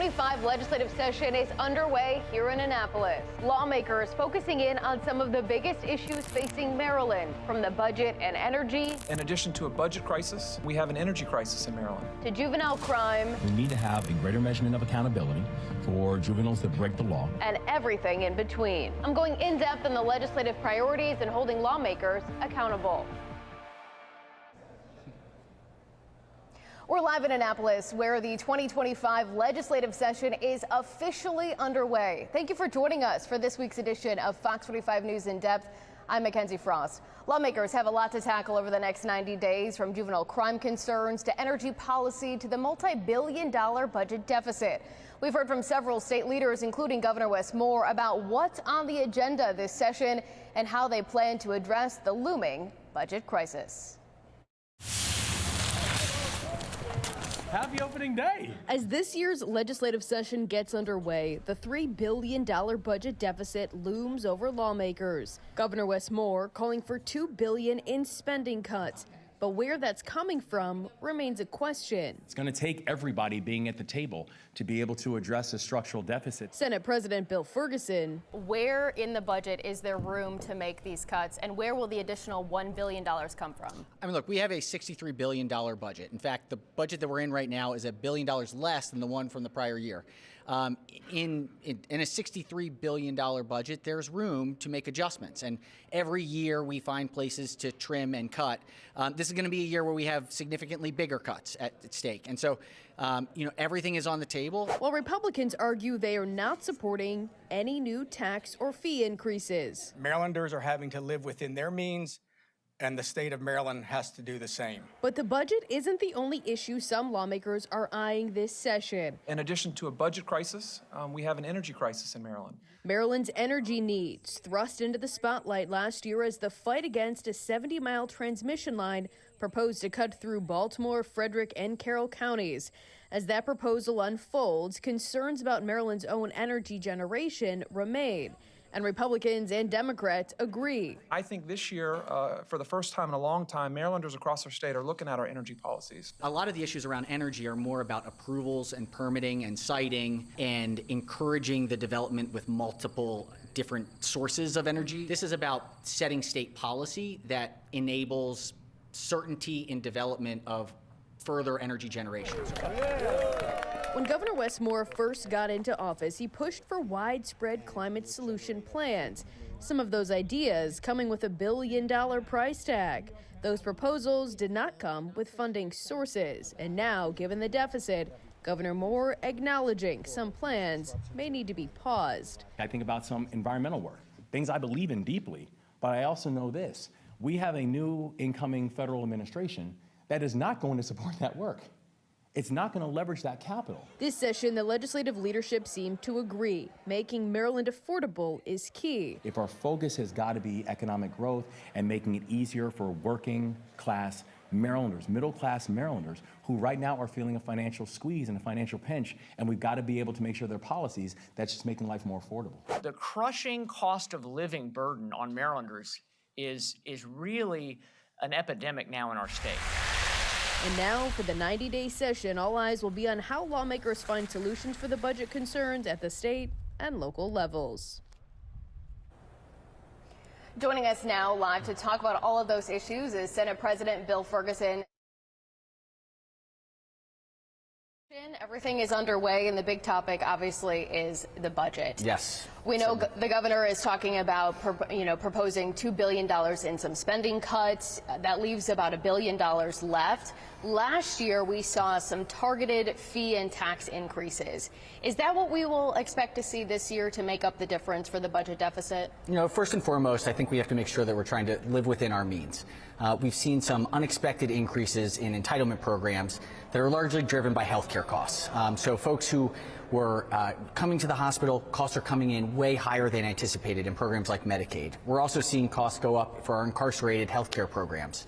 2025 legislative session is underway here in Annapolis. Lawmakers focusing in on some of the biggest issues facing Maryland, from the budget and energy. In addition to a budget crisis, we have an energy crisis in Maryland. To juvenile crime. We need to have a greater measurement of accountability for juveniles that break the law. And everything in between. I'm going in depth on the legislative priorities and holding lawmakers accountable. We're live in Annapolis, where the 2025 legislative session is officially underway. Thank you for joining us for this week's edition of Fox 45 News in Depth. I'm Mackenzie Frost. Lawmakers have a lot to tackle over the next 90 days, from juvenile crime concerns to energy policy to the multi-billion-dollar budget deficit. We've heard from several state leaders, including Governor Wes Moore, about what's on the agenda this session and how they plan to address the looming budget crisis. Happy opening day. As this year's legislative session gets underway, the $3 billion budget deficit looms over lawmakers. Governor Wes Moore calling for $2 billion in spending cuts. But where that's coming from remains a question. It's going to take everybody being at the table to be able to address a structural deficit. Senate President Bill Ferguson. Where in the budget is there room to make these cuts, and where will the additional $1 billion come from? I mean, look, we have a $63 billion budget. In fact, the budget that we're in right now is $1 billion less than the one from the prior year. In a $63 billion budget, there's room to make adjustments. And every year we find places to trim and cut. This is going to be a year where we have significantly bigger cuts at stake. And so, everything is on the table. While Republicans argue they are not supporting any new tax or fee increases. Marylanders are having to live within their means, and the state of Maryland has to do the same. But the budget isn't the only issue some lawmakers are eyeing this session. In addition to a budget crisis, we have an energy crisis in Maryland. Maryland's energy needs thrust into the spotlight last year as the fight against a 70-mile transmission line proposed to cut through Baltimore, Frederick, and Carroll counties. As that proposal unfolds, concerns about Maryland's own energy generation remain. And Republicans and Democrats agree. I think this year, for the first time in a long time, Marylanders across our state are looking at our energy policies. A lot of the issues around energy are more about approvals and permitting and siting and encouraging the development with multiple different sources of energy. This is about setting state policy that enables certainty in development of further energy generation. When Governor Wes Moore first got into office, he pushed for widespread climate solution plans. Some of those ideas coming with $1 billion price tag. Those proposals did not come with funding sources. And now, given the deficit, Governor Moore acknowledging some plans may need to be paused. I think about some environmental work, things I believe in deeply, but I also know this. We have a new incoming federal administration that is not going to support that work. It's not going to leverage that capital. This session, the legislative leadership seemed to agree. Making Maryland affordable is key. If our focus has got to be economic growth and making it easier for working class Marylanders, middle class Marylanders, who right now are feeling a financial squeeze and a financial pinch, and we've got to be able to make sure there are policies that's just making life more affordable. The crushing cost of living burden on Marylanders is really an epidemic now in our state. And now, for the 90-day session, all eyes will be on how lawmakers find solutions for the budget concerns at the state and local levels. Joining us now live to talk about all of those issues is Senate President Bill Ferguson. Everything is underway, and the big topic, obviously, is the budget. Yes. We know the governor is talking about, proposing $2 billion in some spending cuts. That leaves about $1 billion left. Last year, we saw some targeted fee and tax increases. Is that what we will expect to see this year to make up the difference for the budget deficit? First and foremost, I think we have to make sure that we're trying to live within our means. We've seen some unexpected increases in entitlement programs that are largely driven by healthcare costs. So folks who were coming to the hospital, costs are coming in way higher than anticipated in programs like Medicaid. We're also seeing costs go up for our incarcerated healthcare programs.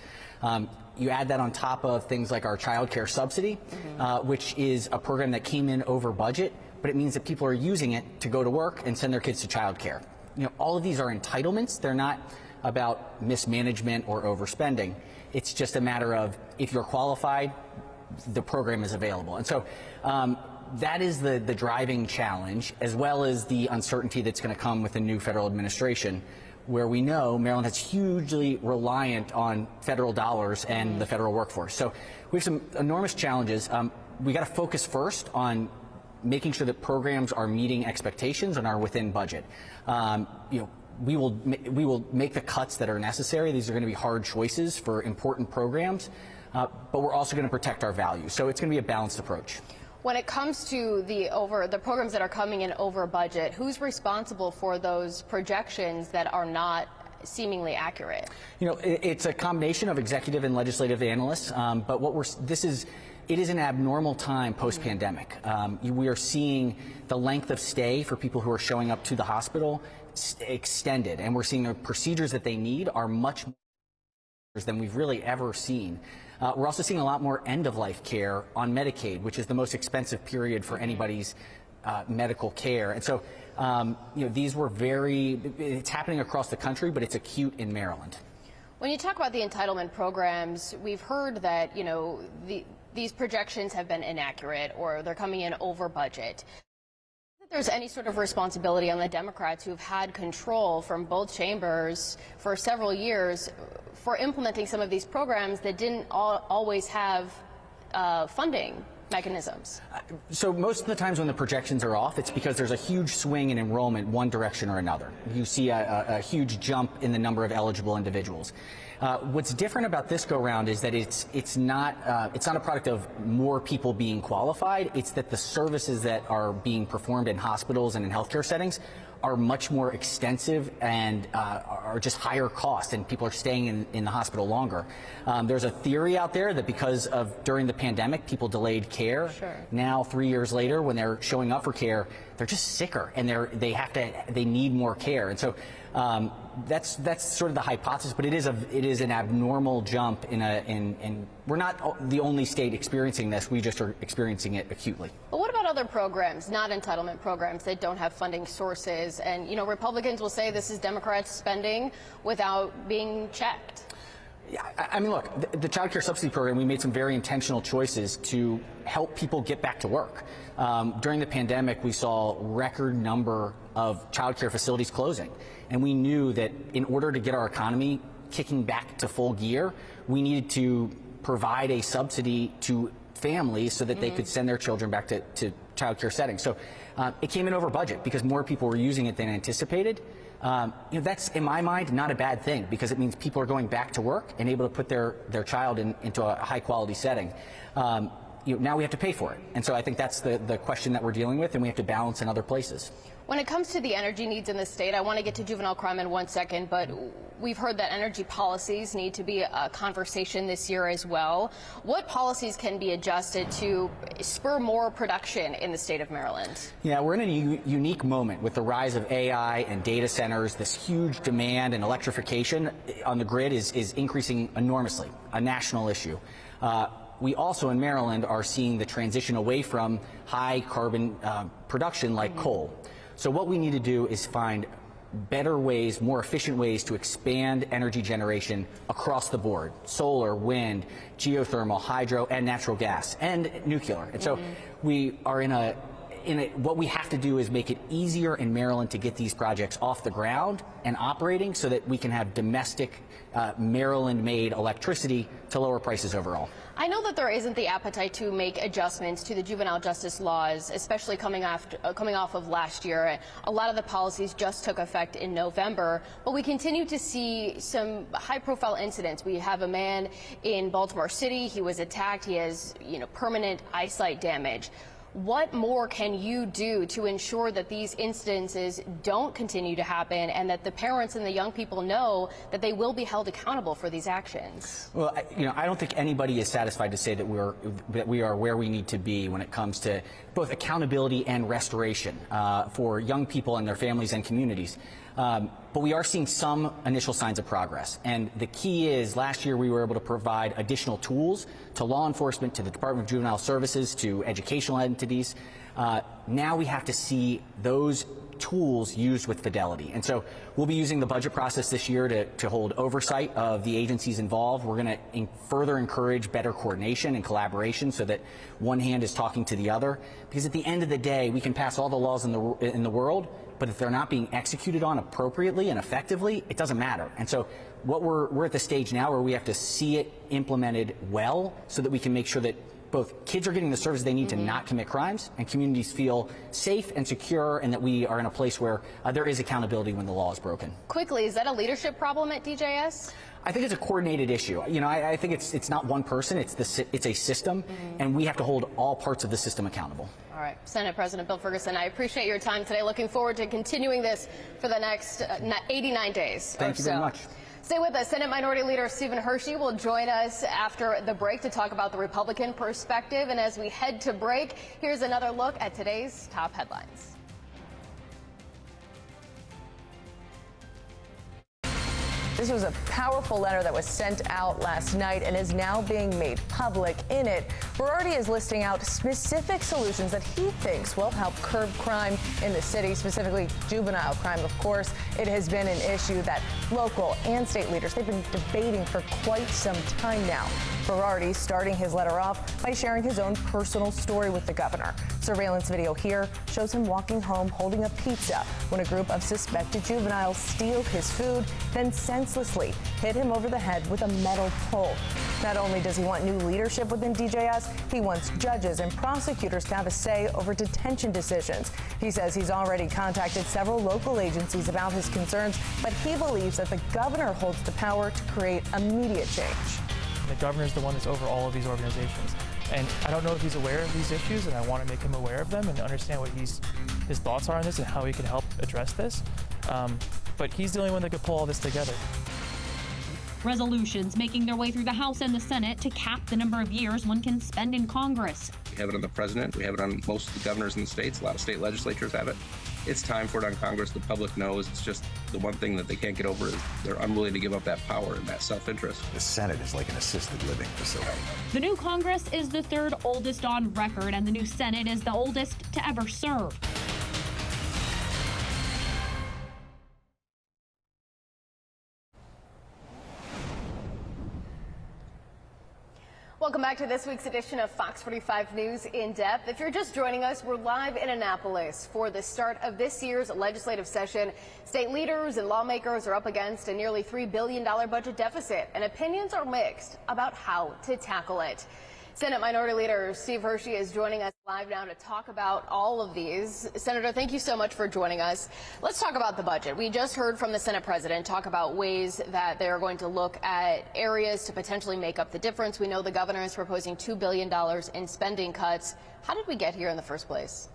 You add that on top of things like our child care subsidy, which is a program that came in over budget, but it means that people are using it to go to work and send their kids to child care. All of these are entitlements. They're not about mismanagement or overspending. It's just a matter of if you're qualified, the program is available. And so That is the driving challenge, as well as the uncertainty that's going to come with the new federal administration, where we know Maryland is hugely reliant on federal dollars and the federal workforce. So we have some enormous challenges. We got to focus first on making sure that programs are meeting expectations and are within budget. We will make the cuts that are necessary. These are going to be hard choices for important programs, but we're also going to protect our values. So it's going to be a balanced approach. When it comes to the programs that are coming in over budget, who's responsible for those projections that are not seemingly accurate? It's a combination of executive and legislative analysts, but it is an abnormal time post-pandemic. We are seeing the length of stay for people who are showing up to the hospital extended, and we're seeing the procedures that they need are much more than we've really ever seen. We're also seeing a lot more end-of-life care on Medicaid, which is the most expensive period for anybody's medical care. And so, these were it's happening across the country, but it's acute in Maryland. When you talk about the entitlement programs, we've heard that, these projections have been inaccurate or they're coming in over budget. There's any sort of responsibility on the Democrats who've had control from both chambers for several years for implementing some of these programs that didn't always have funding mechanisms? So most of the times when the projections are off, it's because there's a huge swing in enrollment one direction or another. You see a huge jump in the number of eligible individuals. What's different about this go-round is that it's not a product of more people being qualified. It's that the services that are being performed in hospitals and in healthcare settings are much more extensive and are just higher cost, and people are staying in the hospital longer. There's a theory out there that because of during the pandemic people delayed care. Sure. Now 3 years later, when they're showing up for care, they're just sicker and they need more care. And so that's sort of the hypothesis, but it is an abnormal jump and we're not the only state experiencing this. We just are experiencing it acutely. But what about other programs, not entitlement programs, that don't have funding sources? And Republicans will say this is Democrats spending without being checked. Yeah, I mean, look, the child care subsidy program, we made some very intentional choices to help people get back to work. During the pandemic, we saw a record number of child care facilities closing. And we knew that in order to get our economy kicking back to full gear, we needed to provide a subsidy to families so that they could send their children back to child care settings. So it came in over budget because more people were using it than anticipated. That's, in my mind, not a bad thing because it means people are going back to work and able to put their child into a high-quality setting. Now we have to pay for it. And so I think that's the question that we're dealing with, and we have to balance in other places. When it comes to the energy needs in the state, I want to get to juvenile crime in 1 second, but we've heard that energy policies need to be a conversation this year as well. What policies can be adjusted to spur more production in the state of Maryland? Yeah, we're in a unique moment with the rise of AI and data centers. This huge demand and electrification on the grid is increasing enormously, a national issue. We also in Maryland are seeing the transition away from high carbon production like coal. So what we need to do is find better ways, more efficient ways to expand energy generation across the board: solar, wind, geothermal, hydro, and natural gas, and nuclear. And so we are what we have to do is make it easier in Maryland to get these projects off the ground and operating so that we can have domestic Maryland-made electricity to lower prices overall. I know that there isn't the appetite to make adjustments to the juvenile justice laws, especially coming off of last year. A lot of the policies just took effect in November, but we continue to see some high-profile incidents. We have a man in Baltimore City. He was attacked. He has, permanent eyesight damage. What more can you do to ensure that these instances don't continue to happen and that the parents and the young people know that they will be held accountable for these actions? Well, I don't think anybody is satisfied to say that we are where we need to be when it comes to both accountability and restoration for young people and their families and communities. But we are seeing some initial signs of progress. And the key is last year we were able to provide additional tools to law enforcement, to the Department of Juvenile Services, to educational entities. Now we have to see those tools used with fidelity. And so we'll be using the budget process this year to hold oversight of the agencies involved. We're going to further encourage better coordination and collaboration so that one hand is talking to the other. Because at the end of the day, we can pass all the laws in the world, but if they're not being executed on appropriately and effectively, it doesn't matter. And so we're at the stage now where we have to see it implemented well so that we can make sure that both kids are getting the services they need to not commit crimes, and communities feel safe and secure, and that we are in a place where there is accountability when the law is broken. Quickly, is that a leadership problem at DJS? I think it's a coordinated issue. You know, I think it's not one person, it's a system, and we have to hold all parts of the system accountable. All right, Senate President Bill Ferguson, I appreciate your time today. Looking forward to continuing this for the next 89 days. Thank you very much. Stay with us. Senate Minority Leader Stephen Hershey will join us after the break to talk about the Republican perspective. And as we head to break, here's another look at today's top headlines. This was a powerful letter that was sent out last night and is now being made public. In it, Berardi is listing out specific solutions that he thinks will help curb crime in the city, specifically juvenile crime. Of course, it has been an issue that local and state leaders, they've been debating for quite some time now. Berardi starting his letter off by sharing his own personal story with the governor. Surveillance video here shows him walking home holding a pizza when a group of suspected juveniles steal his food, then senselessly hit him over the head with a metal pole. Not only does he want new leadership within DJS, he wants judges and prosecutors to have a say over detention decisions. He says he's already contacted several local agencies about his concerns, but he believes that the governor holds the power to create immediate change. The governor is the one that's over all of these organizations. And I don't know if he's aware of these issues, and I want to make him aware of them and understand what his thoughts are on this and how he can help address this. But he's the only one that could pull all this together. Resolutions making their way through the House and the Senate to cap the number of years one can spend in Congress. We have it on the president. We have it on most of the governors in the states. A lot of state legislatures have it. It's time for it on Congress. The public knows. It's just the one thing that they can't get over is they're unwilling to give up that power and that self-interest. The Senate is like an assisted living facility. The new Congress is the third oldest on record, and the new Senate is the oldest to ever serve. Welcome back to this week's edition of Fox 45 News In Depth. If you're just joining us, we're live in Annapolis for the start of this year's legislative session. State leaders and lawmakers are up against a nearly $3 billion budget deficit, and opinions are mixed about how to tackle it. Senate Minority Leader Steve Hershey is joining us live now to talk about all of these. Senator, thank you so much for joining us. Let's talk about the budget. We just heard from the Senate President talk about ways that they are going to look at areas to potentially make up the difference. We know the governor is proposing $2 billion in spending cuts. How did we get here in the first place?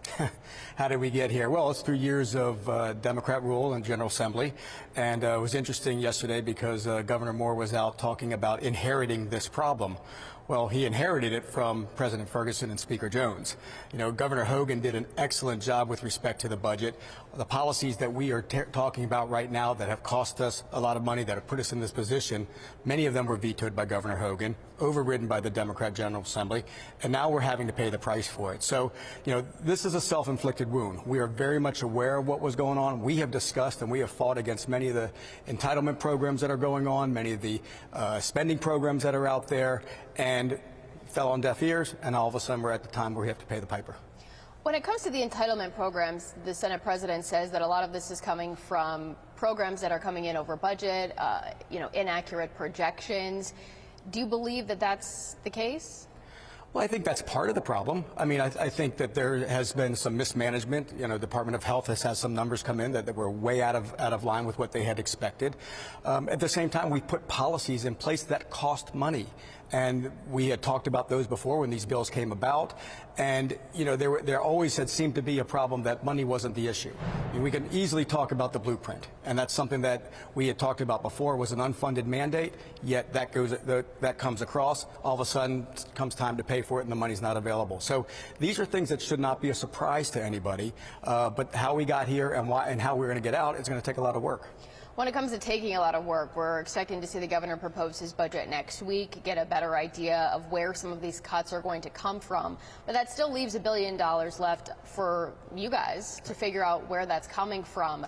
How did we get here? Well, it's through years of Democrat rule in General Assembly. And it was interesting yesterday because Governor Moore was out talking about inheriting this problem. Well, he inherited it from President Ferguson and Speaker Jones. You know, Governor Hogan did an excellent job with respect to the budget. The policies that we are talking about right now that have cost us a lot of money, that have put us in this position, many of them were vetoed by Governor Hogan, overridden by the Democrat General Assembly, and now we're having to pay the price for it. So, you know, this is a self-inflicted wound. We are very much aware of what was going on. We have discussed and we have fought against many of the entitlement programs that are going on, many of the spending programs that are out there, and fell on deaf ears, and all of a sudden we're at the time where we have to pay the piper. When it comes to the entitlement programs, the Senate President says that a lot of this is coming from programs that are coming in over budget, inaccurate projections. Do you believe that that's the case? Well, I think that's part of the problem. I mean, I think that there has been some mismanagement. You know, Department of Health has had some numbers come in that were way out of line with what they had expected. At the same time, we put policies in place that cost money. And we had talked about those before when these bills came about. And, you know, there always had seemed to be a problem that money wasn't the issue. I mean, we can easily talk about the blueprint. And that's something that we had talked about before was an unfunded mandate, yet that comes across. All of a sudden, it comes time to pay for it and the money's not available. So these are things that should not be a surprise to anybody. But how we got here and why and how we're going to get out is going to take a lot of work. When it comes to taking a lot of work, we're expecting to see the governor propose his budget next week, get a better idea of where some of these cuts are going to come from. But that still leaves $1 billion left for you guys to figure out where that's coming from.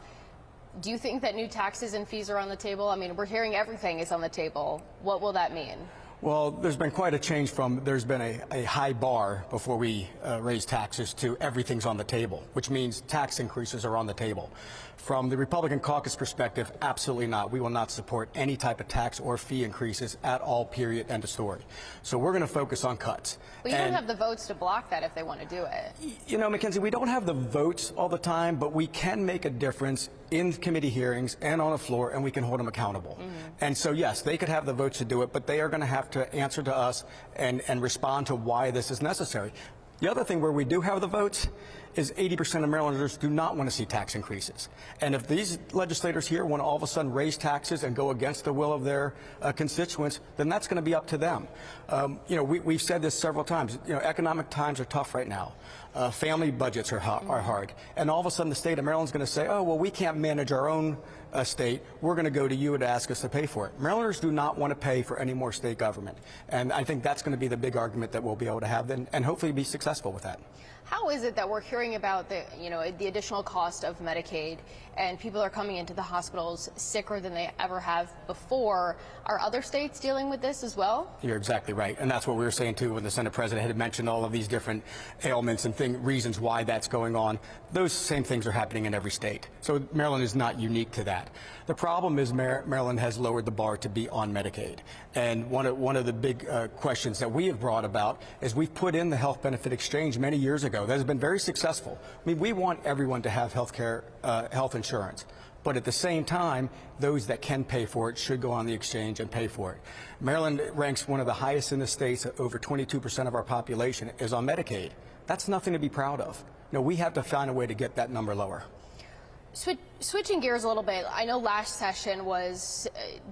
Do you think that new taxes and fees are on the table? I mean, we're hearing everything is on the table. What will that mean? Well, there's been quite a change from there's been a high bar before we raise taxes to everything's on the table, which means tax increases are on the table. From the Republican caucus perspective, absolutely not. We will not support any type of tax or fee increases at all, period, end of story. So we're going to focus on cuts. But you don't have the votes to block that if they want to do it. You know, Mackenzie, we don't have the votes all the time, but we can make a difference in committee hearings and on the floor, and we can hold them accountable. And so, yes, they could have the votes to do it, but they are going to have to answer to us and respond to why this is necessary. The other thing where we do have the votes is 80% of Marylanders do not want to see tax increases. And if these legislators here want to all of a sudden raise taxes and go against the will of their constituents, then that's going to be up to them. You know, we've said this several times. You know, economic times are tough right now. Family budgets are hard. And all of a sudden the state of Maryland's going to say, oh, well, we can't manage our own state. We're going to go to you to ask us to pay for it. Marylanders do not want to pay for any more state government. And I think that's going to be the big argument that we'll be able to have and hopefully be successful with that. How is it that we're hearing about the additional cost of Medicaid and people are coming into the hospitals sicker than they ever have before? Are other states dealing with this as well? You're exactly right. And that's what we were saying, too, when the Senate president had mentioned all of these different ailments and reasons why that's going on. Those same things are happening in every state. So Maryland is not unique to that. The problem is Maryland has lowered the bar to be on Medicaid. And one of the big questions that we have brought about is we've put in the health benefit exchange many years ago. That has been very successful. I mean, we want everyone to have health insurance. But at the same time, those that can pay for it should go on the exchange and pay for it. Maryland ranks one of the highest in the states. Over 22% of our population is on Medicaid. That's nothing to be proud of. No, we have to find a way to get that number lower. Switching gears a little bit, I know last session was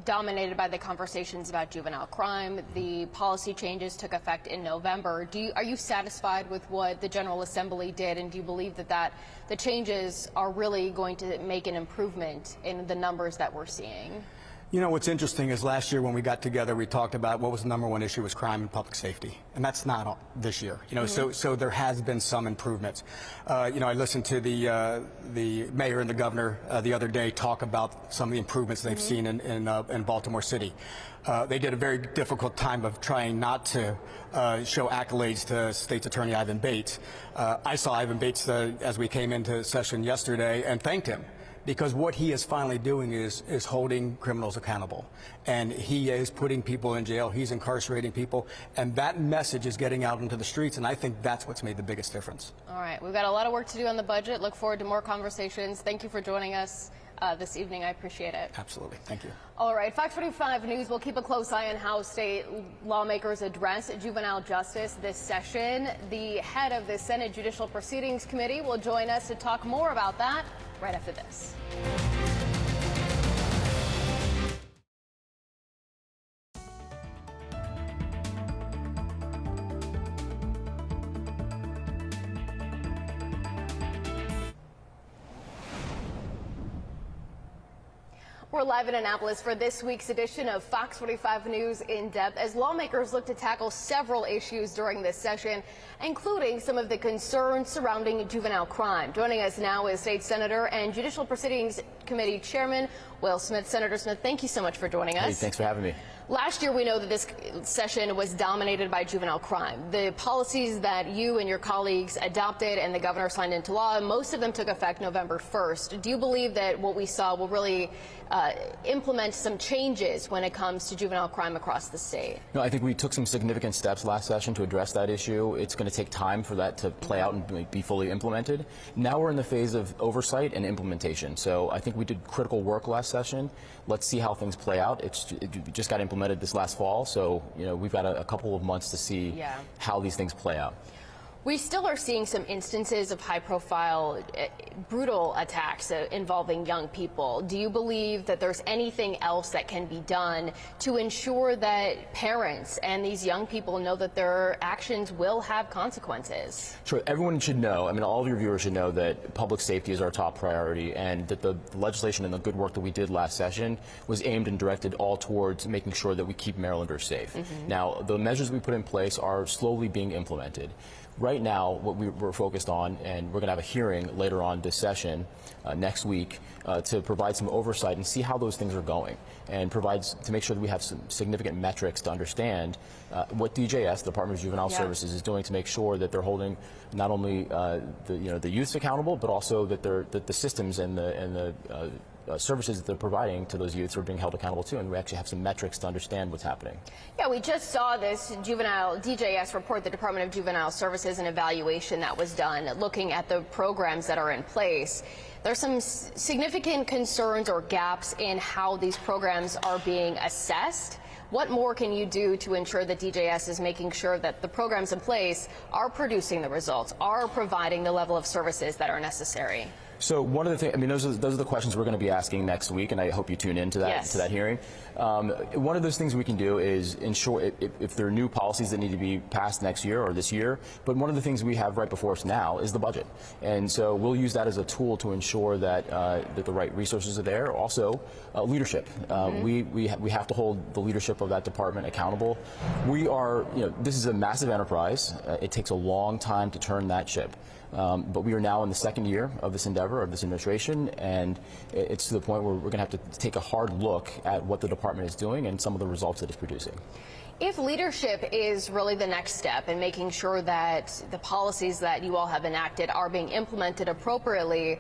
dominated by the conversations about juvenile crime. The policy changes took effect in November. Are you satisfied with what the General Assembly did, and do you believe that the changes are really going to make an improvement in the numbers that we're seeing? You know, what's interesting is last year when we got together, we talked about what was the number one issue was crime and public safety. And that's not this year. You know, so there has been some improvements. You know, I listened to the mayor and the governor the other day talk about some of the improvements they've seen in Baltimore City. They did a very difficult time of trying not to show accolades to State's Attorney Ivan Bates. I saw Ivan Bates as we came into session yesterday and thanked him. Because what he is finally doing is holding criminals accountable. And he is putting people in jail. He's incarcerating people. And that message is getting out into the streets. And I think that's what's made the biggest difference. All right. We've got a lot of work to do on the budget. Look forward to more conversations. Thank you for joining us this evening. I appreciate it. Absolutely. Thank you. All right. Fox 45 News will keep a close eye on how state lawmakers address juvenile justice this session. The head of the Senate Judicial Proceedings Committee will join us to talk more about that right after this. We're live in Annapolis for this week's edition of Fox 45 News in Depth as lawmakers look to tackle several issues during this session, including some of the concerns surrounding juvenile crime. Joining us now is State Senator and Judicial Proceedings Committee Chairman Will Smith. Senator Smith, thank you so much for joining us. Hey, thanks for having me. Last year, we know that this session was dominated by juvenile crime. The policies that you and your colleagues adopted and the governor signed into law, most of them took effect November 1st. Do you believe that what we saw will really implement some changes when it comes to juvenile crime across the state? No, I think we took some significant steps last session to address that issue. It's going to take time for that to play out and be fully implemented. Now we're in the phase of oversight and implementation. So I think we did critical work last session. Let's see how things play out. It just got implemented this last fall, so you know we've got a couple of months to see how these things play out. We still are seeing some instances of high-profile, brutal attacks involving young people. Do you believe that there's anything else that can be done to ensure that parents and these young people know that their actions will have consequences? Sure. Everyone should know, I mean, all of your viewers should know that public safety is our top priority, and that the legislation and the good work that we did last session was aimed and directed all towards making sure that we keep Marylanders safe. Now, the measures we put in place are slowly being implemented. Right now, what we're focused on, and we're going to have a hearing later on this session next week to provide some oversight and see how those things are going, and to make sure that we have some significant metrics to understand what DJS, the Department of Juvenile Services, is doing to make sure that they're holding not only the youths accountable, but also that the systems and the services that they're providing to those youths are being held accountable too, and we actually have some metrics to understand what's happening. Yeah, we just saw this juvenile DJS report, the Department of Juvenile Services, an evaluation that was done looking at the programs that are in place. There's some significant concerns or gaps in how these programs are being assessed. What more can you do to ensure that DJS is making sure that the programs in place are producing the results, are providing the level of services that are necessary? So one of the things, I mean, those are the questions we're going to be asking next week, and I hope you tune in to that hearing. One of those things we can do is ensure if there are new policies that need to be passed next year or this year, but one of the things we have right before us now is the budget. And so we'll use that as a tool to ensure that, that the right resources are there. Also, leadership. We have to hold the leadership of that department accountable. We are, this is a massive enterprise. It takes a long time to turn that ship. But we are now in the second year of this endeavor, of this administration, and it's to the point where we're going to have to take a hard look at what the department is doing and some of the results that it's producing. If leadership is really the next step in making sure that the policies that you all have enacted are being implemented appropriately,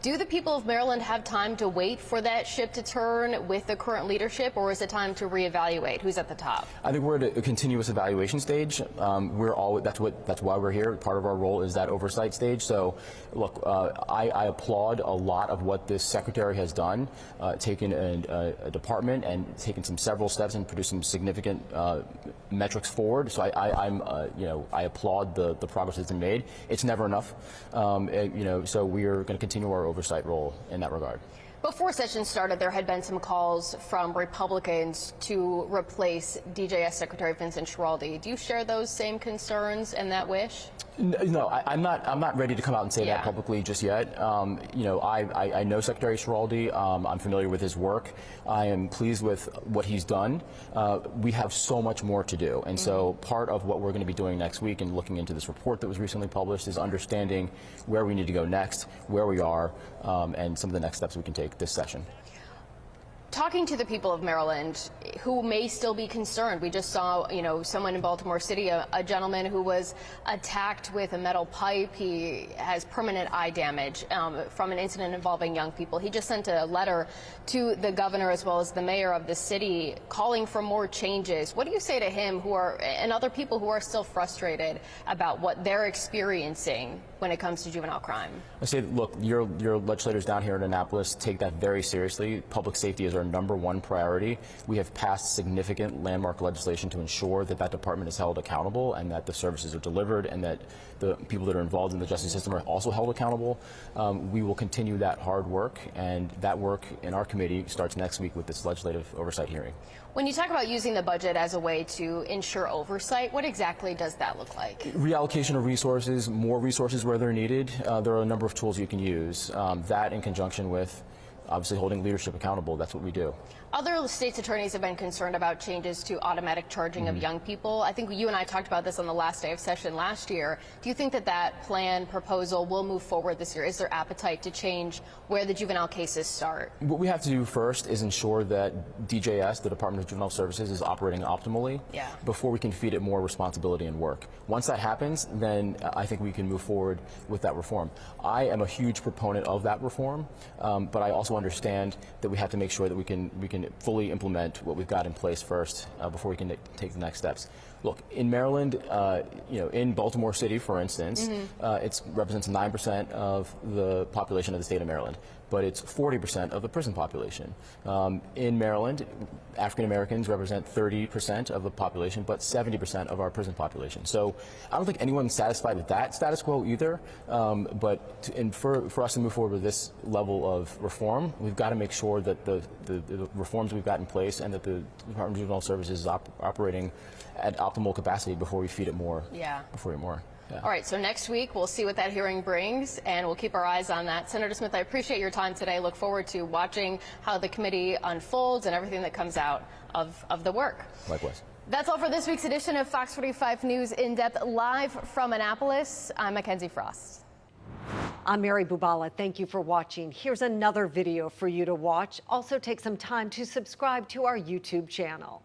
do the people of Maryland have time to wait for that ship to turn with the current leadership, or is it time to reevaluate? Who's at the top? I think we're at a continuous evaluation stage. That's why we're here. Part of our role is that oversight stage. So, look, I applaud a lot of what this secretary has done, taken a department and taken several steps and produced some significant metrics forward. So I applaud the progress that's been made. It's never enough, so we are going to continue our oversight role in that regard. Before session started, there had been some calls from Republicans to replace DJS Secretary Vincent Schiraldi. Do you share those same concerns and that wish? No, I'm not ready to come out and say that publicly just yet. I know Secretary Schiraldi. I'm familiar with his work. I am pleased with what he's done. We have so much more to do, and so part of what we're going to be doing next week and looking into this report that was recently published is understanding where we need to go next, where we are, and some of the next steps we can take this session. Talking to the people of Maryland who may still be concerned. We just saw, someone in Baltimore City, a gentleman who was attacked with a metal pipe. He has permanent eye damage from an incident involving young people. He just sent a letter to the governor as well as the mayor of the city calling for more changes. What do you say to him and other people who are still frustrated about what they're experiencing when it comes to juvenile crime? I say, look, your legislators down here in Annapolis take that very seriously. Public safety is our #1 priority. We have passed significant landmark legislation to ensure that that department is held accountable and that the services are delivered and that the people that are involved in the justice system are also held accountable. We will continue that hard work, and that work in our committee starts next week with this legislative oversight hearing. When you talk about using the budget as a way to ensure oversight, what exactly does that look like? Reallocation of resources, more resources where they're needed. There are a number of tools you can use. That in conjunction with obviously holding leadership accountable. That's what we do. Other states' attorneys have been concerned about changes to automatic charging of young people. I think you and I talked about this on the last day of session last year. Do you think that plan proposal will move forward this year? Is there appetite to change where the juvenile cases start? What we have to do first is ensure that DJS, the Department of Juvenile Services, is operating optimally before we can feed it more responsibility and work. Once that happens, then I think we can move forward with that reform. I am a huge proponent of that reform, but I also understand that we have to make sure that we can fully implement what we've got in place first before we can take the next steps. Look, in Maryland, in Baltimore City, for instance, it represents 9% of the population of the state of Maryland, but it's 40% of the prison population. In Maryland, African Americans represent 30% of the population, but 70% of our prison population. So I don't think anyone's satisfied with that status quo either. For us to move forward with this level of reform, we've got to make sure that the reforms we've got in place and that the Department of Juvenile Services is operating at optimal capacity before we feed it more. Yeah. Yeah. All right, so next week we'll see what that hearing brings, and we'll keep our eyes on that. Senator Smith, I appreciate your time today. Look forward to watching how the committee unfolds and everything that comes out of the work. Likewise. That's all for this week's edition of Fox 45 News In Depth, live from Annapolis. I'm Mackenzie Frost. I'm Mary Bubala. Thank you for watching. Here's another video for you to watch. Also take some time to subscribe to our YouTube channel.